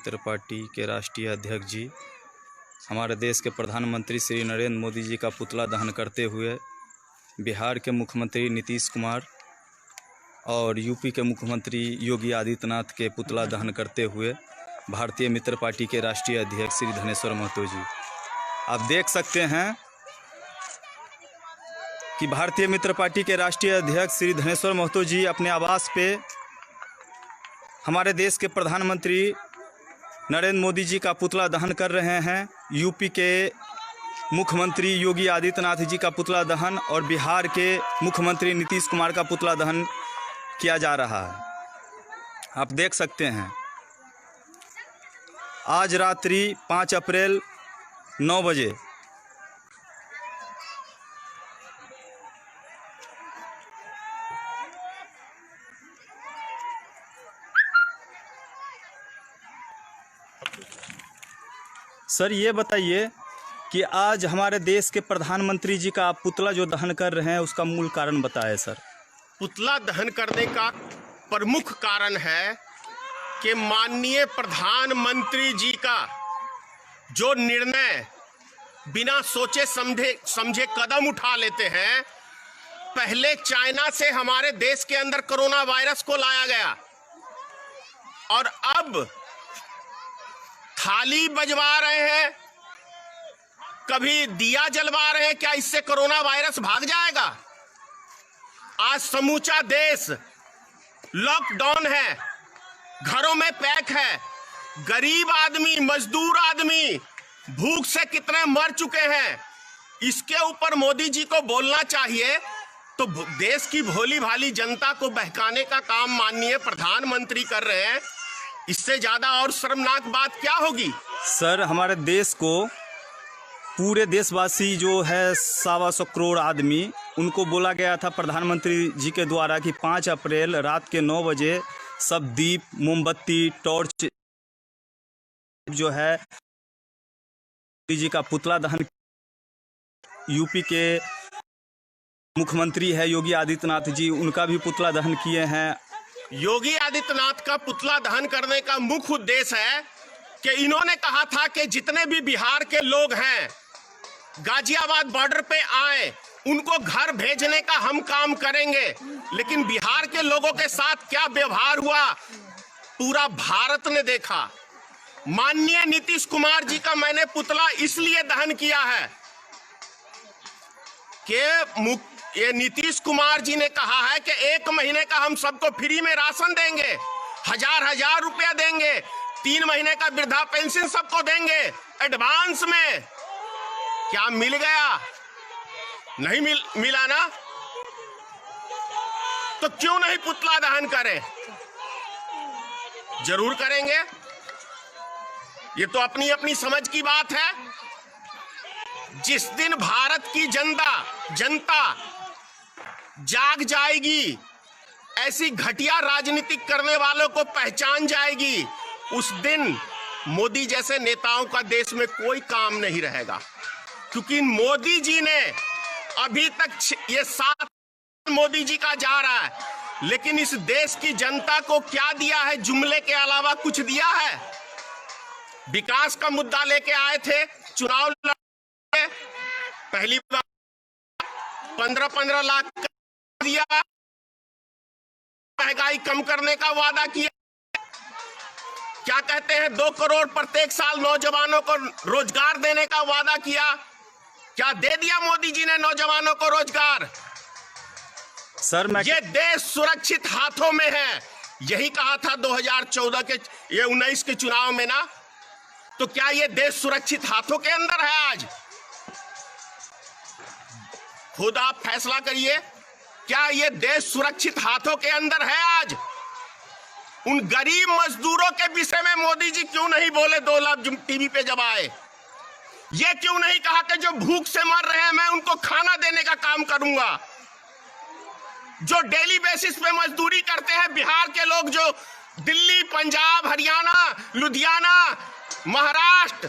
मित्र party के राष्ट्रीय अध्यक्ष जी, हमारे देश के प्रधानमंत्री श्री नरेंद्र मोदी जी का पुतला दहन करते हुए बिहार के मुख्यमंत्री नीतीश कुमार और यूपी के मुख्यमंत्री योगी आदित्यनाथ के पुतला दहन करते हुए भारतीय मित्र पार्टी के राष्ट्रीय अध्यक्ष श्री धनेश्वर महतो जी, आप देख सकते हैं कि भारतीय मित्र पार्टी के राष्ट्रीय अध्यक्ष श्री धनेश्वर महतो जी अपने आवास पे हमारे देश के प्रधानमंत्री नरेंद्र मोदी जी का पुतला दहन कर रहे हैं। यूपी के मुख्यमंत्री योगी आदित्यनाथ जी का पुतला दहन और बिहार के मुख्यमंत्री नीतीश कुमार का पुतला दहन किया जा रहा है। आप देख सकते हैं आज रात्रि 5 अप्रैल 9 बजे सर ये बताइए कि आज हमारे देश के प्रधानमंत्री जी का पुतला जो दहन कर रहे हैं उसका मूल कारण बताएं सर। पुतला दहन करने का प्रमुख कारण है कि माननीय प्रधानमंत्री जी का जो निर्णय बिना सोचे समझे कदम उठा लेते हैं। पहले चाइना से हमारे देश के अंदर कोरोना वायरस को लाया गया और अब थाली बजवा रहे हैं, कभी दिया जलवा रहे हैं। क्या इससे कोरोना वायरस भाग जाएगा? आज समूचा देश लॉकडाउन है, घरों में पैक है। गरीब आदमी, मजदूर आदमी भूख से कितने मर चुके हैं। इसके ऊपर मोदी जी को बोलना चाहिए तो देश की भोली भाली जनता को बहकाने का काम माननीय प्रधानमंत्री कर रहे हैं। इससे ज्यादा और शर्मनाक बात क्या होगी? सर हमारे देश को पूरे देशवासी जो है 125 करोड़ आदमी, उनको बोला गया था प्रधानमंत्री जी के द्वारा कि 5 अप्रैल रात के 9 बजे सब दीप, मोमबत्ती, टॉर्च जो है मोदी जी का पुतला दहन। यूपी के मुख्यमंत्री है योगी आदित्यनाथ जी, उनका भी पुतला दहन किए हैं। योगी आदित्यनाथ का पुतला दहन करने का मुख्य उद्देश्य है कि इन्होंने कहा था कि जितने भी बिहार के लोग हैं गाजियाबाद बॉर्डर पे आए, उनको घर भेजने का हम काम करेंगे। लेकिन बिहार के लोगों के साथ क्या व्यवहार हुआ पूरा भारत ने देखा। माननीय नीतीश कुमार जी का मैंने पुतला इसलिए दहन किया है कि ये नीतीश कुमार जी ने कहा है कि 1 महीने का हम सबको फ्री में राशन देंगे, 1000 रुपया देंगे, 3 महीने का वृद्धा पेंशन सबको देंगे एडवांस में। क्या मिल गया? नहीं मिला ना? तो क्यों नहीं पुतला दहन करें? जरूर करेंगे। ये तो अपनी अपनी समझ की बात है। जिस दिन भारत की जनता जाग जाएगी, ऐसी घटिया राजनीति करने वालों को पहचान जाएगी, उस दिन मोदी जैसे नेताओं का देश में कोई काम नहीं रहेगा। क्योंकि मोदी जी ने अभी तक ये 7 मोदी जी का जा रहा है, लेकिन इस देश की जनता को क्या दिया है? जुमले के अलावा कुछ दिया है? विकास का मुद्दा लेके आए थे, चुनाव लड़े, पहली बार 15-15 लाख दिया, महंगाई कम करने का वादा किया। क्या कहते हैं 2 करोड़ प्रत्येक साल नौजवानों को रोजगार देने का वादा किया। क्या दे दिया मोदी जी ने नौजवानों को रोजगार? सर ये देश सुरक्षित हाथों में है, यही कहा था 2014 के 19 के चुनाव में ना। तो क्या ये देश सुरक्षित हाथों के अंदर है आज? खुद आप फैसला करिए, क्या ये देश सुरक्षित हाथों के अंदर है आज? उन गरीब मजदूरों के विषय में मोदी जी क्यों नहीं बोले 2 लाख टीवी पे जब आए? ये क्यों नहीं कहा कि जो भूख से मर रहे हैं मैं उनको खाना देने का काम करूंगा? जो डेली बेसिस पे मजदूरी करते हैं बिहार के लोग, जो दिल्ली, पंजाब, हरियाणा, लुधियाना, महाराष्ट्र,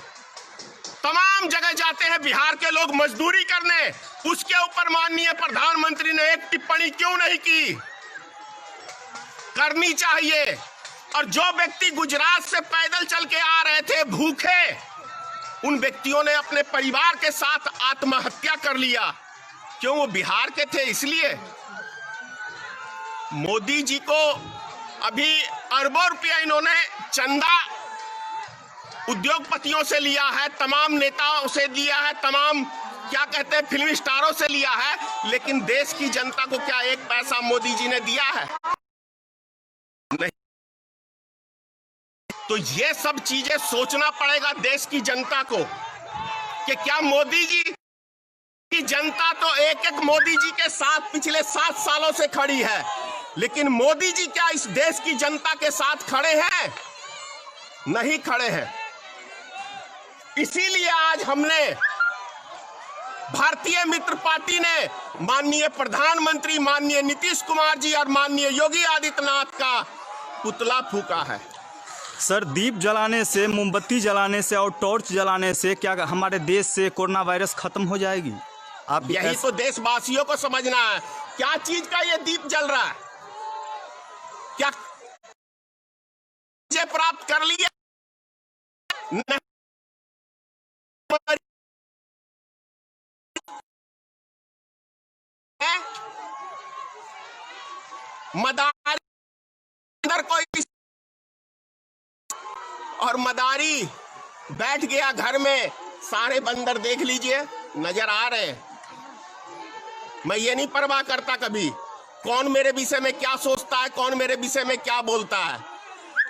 तमाम जगह जाते हैं बिहार के लोग मजदूरी करने, उसके ऊपर माननीय प्रधानमंत्री ने एक टिप्पणी क्यों नहीं की? करनी चाहिए। और जो व्यक्ति गुजरात से पैदल चल के आ रहे थे भूखे, उन व्यक्तियों ने अपने परिवार के साथ आत्महत्या कर लिया। क्यों? वो बिहार के थे इसलिए। मोदी जी को अभी अरबों रुपया इन्होंने चंदा उद्योगपतियों से लिया है, तमाम नेताओं से लिया है, तमाम क्या कहते हैं फिल्मी स्टारों से लिया है, लेकिन देश की जनता को क्या एक पैसा मोदी जी ने दिया है? नहीं। तो ये सब चीजें सोचना पड़ेगा देश की जनता को कि क्या मोदी जी की जनता तो एक एक मोदी जी के साथ पिछले 7 सालों से खड़ी है, लेकिन मोदी जी क्या इस देश की जनता के साथ खड़े हैं? नहीं खड़े हैं। इसीलिए आज हमने भारतीय मित्र पार्टी ने माननीय प्रधानमंत्री माननीय नीतीश कुमार जी और माननीय योगी आदित्यनाथ का पुतला फूका है। सर, दीप जलाने से, मोमबत्ती जलाने से और टॉर्च जलाने से क्या हमारे देश से कोरोना वायरस खत्म हो जाएगी? आप यही तो देशवासियों को समझना है। क्या चीज का ये दीप जल रहा है? क्या प्राप्त कर लिया? नहीं। मदारी अंदर कोई और मदारी बैठ गया घर में, सारे बंदर देख लीजिए नजर आ रहे हैं। मैं ये नहीं परवाह करता कभी कौन मेरे विषय में क्या सोचता है, कौन मेरे विषय में क्या बोलता है।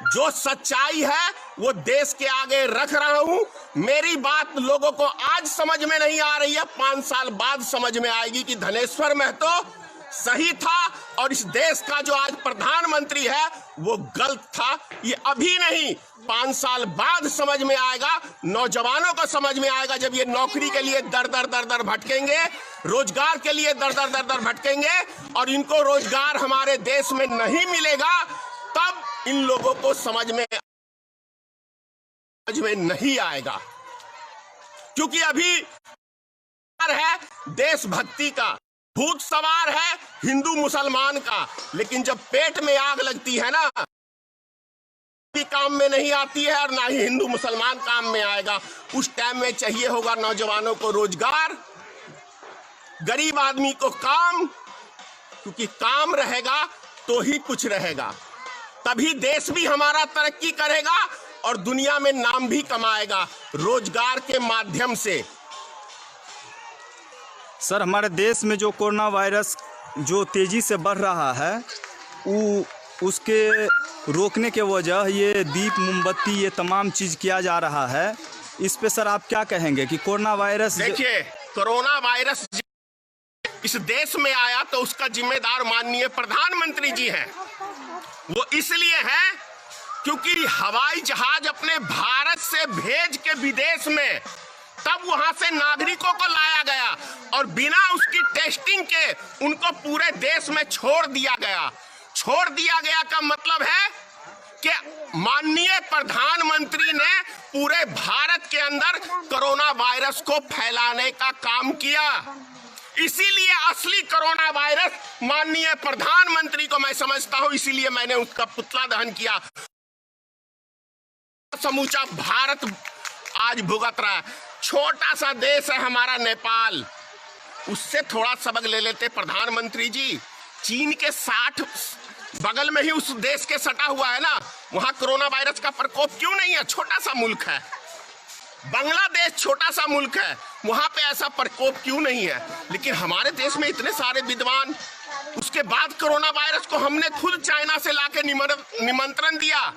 जो सच्चाई है वो देश के आगे रख रहा हूं। मेरी बात लोगों को आज समझ में नहीं आ रही है, 5 साल बाद समझ में आएगी कि धनेश्वर महतो सही था और इस देश का जो आज प्रधानमंत्री है वो गलत था। ये अभी नहीं, 5 साल बाद समझ में आएगा, नौजवानों को समझ में आएगा जब ये नौकरी के लिए दर दर भटकेंगे, रोजगार के लिए दर दर भटकेंगे और इनको रोजगार हमारे देश में नहीं मिलेगा, तब इन लोगों को समझ में नहीं आएगा। क्योंकि अभी है देशभक्ति का, भूत सवार है हिंदू मुसलमान का, लेकिन जब पेट में आग लगती है ना, काम में नहीं आती है और ना ही हिंदू मुसलमान काम में आएगा। उस टाइम में चाहिए होगा नौजवानों को रोजगार, गरीब आदमी को काम, क्योंकि काम रहेगा तो ही कुछ रहेगा, तभी देश भी हमारा तरक्की करेगा और दुनिया में नाम भी कमाएगा रोजगार के माध्यम से। सर, हमारे देश में जो कोरोना वायरस जो तेज़ी से बढ़ रहा है, उसके रोकने के वजह ये दीप मोमबत्ती ये तमाम चीज़ किया जा रहा है। इस पे सर आप क्या कहेंगे कि कोरोना वायरस? देखिए, कोरोना वायरस इस देश में आया तो उसका जिम्मेदार माननीय प्रधानमंत्री जी हैं। वो इसलिए है क्योंकि हवाई जहाज अपने भारत से भेज के विदेश में तब वहां से नागरिकों को लाया गया और बिना उसकी टेस्टिंग के उनको पूरे देश में छोड़ दिया गया। छोड़ दिया गया का मतलब है कि माननीय प्रधानमंत्री ने पूरे भारत के अंदर कोरोना वायरस को फैलाने का काम किया। इसीलिए असली कोरोना वायरस माननीय प्रधानमंत्री को मैं समझता हूं, इसीलिए मैंने उसका पुतला दहन किया। समूचा भारत आज भुगत रहा है। छोटा सा देश है हमारा नेपाल, उससे थोड़ा सबक ले लेते प्रधानमंत्री जी। चीन के 60 बगल में ही उस देश के सटा हुआ है ना, वहां कोरोना वायरस का प्रकोप क्यों नहीं है? छोटा सा मुल्क है बांग्लादेश, छोटा सा मुल्क है, वहां पे ऐसा प्रकोप क्यों नहीं है? लेकिन हमारे देश में इतने सारे विद्वान, उसके बाद कोरोना वायरस को हमने खुद चाइना से लाके निमंत्रण दिया।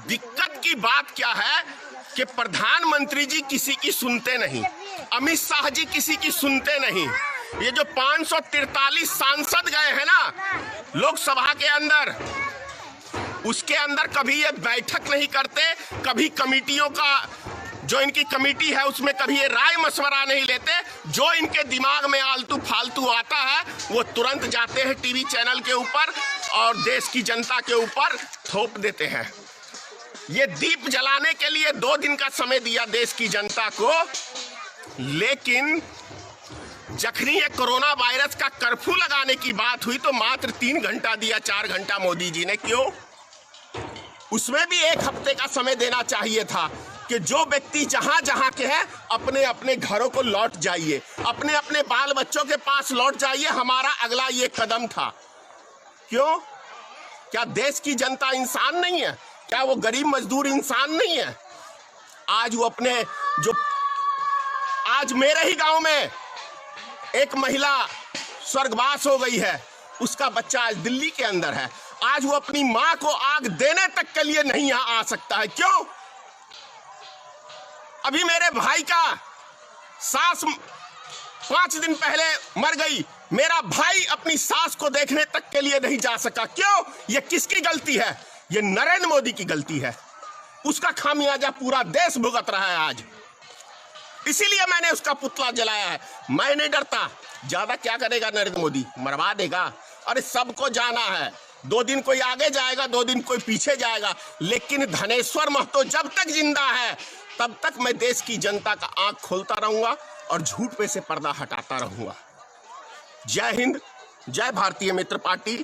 दिक्कत की बात क्या है कि प्रधानमंत्री जी किसी की सुनते नहीं, अमित शाह जी किसी की सुनते नहीं। ये जो 543 सांसद गए हैं ना लोकसभा के अंदर, उसके अंदर कभी ये बैठक नहीं करते, कभी कमिटियों का जो इनकी कमेटी है उसमें कभी ये राय मशवरा नहीं लेते। जो इनके दिमाग में आलतू फालतू आता है वो तुरंत जाते हैं टीवी चैनल के ऊपर और देश की जनता के ऊपर थोप देते हैं। ये दीप जलाने के लिए 2 दिन का समय दिया देश की जनता को, लेकिन जखनी ये कोरोना वायरस का कर्फ्यू लगाने की बात हुई तो मात्र 3 घंटा दिया, 4 घंटा मोदी जी ने। क्यों? उसमें भी 1 हफ्ते का समय देना चाहिए था कि जो व्यक्ति जहां जहां के हैं अपने अपने घरों को लौट जाइए, अपने अपने बाल बच्चों के पास लौट जाइए। हमारा अगला ये कदम था। क्यों? क्या देश की जनता इंसान नहीं है? क्या वो गरीब मजदूर इंसान नहीं है? आज वो अपने जो आज मेरे ही गांव में एक महिला स्वर्गवास हो गई है, उसका बच्चा आज दिल्ली के अंदर है। आज वो अपनी मां को आग देने तक के लिए नहीं यहां आ सकता है। क्यों? अभी मेरे भाई का सास 5 दिन पहले मर गई, मेरा भाई अपनी सास को देखने तक के लिए नहीं जा सका। क्यों? ये किसकी गलती है? ये नरेंद्र मोदी की गलती है। उसका खामियाजा पूरा देश भुगत रहा है आज। इसीलिए मैंने उसका पुतला जलाया है। मैं नहीं डरता। ज्यादा क्या करेगा नरेंद्र मोदी? मरवा देगा। अरे सबको जाना है, 2 दिन कोई आगे जाएगा, 2 दिन कोई पीछे जाएगा, लेकिन धनेश्वर महतो जब तक जिंदा है तब तक मैं देश की जनता का आंख खोलता रहूंगा और झूठ पे से पर्दा हटाता रहूंगा। जय हिंद, जय भारतीय मित्र पार्टी।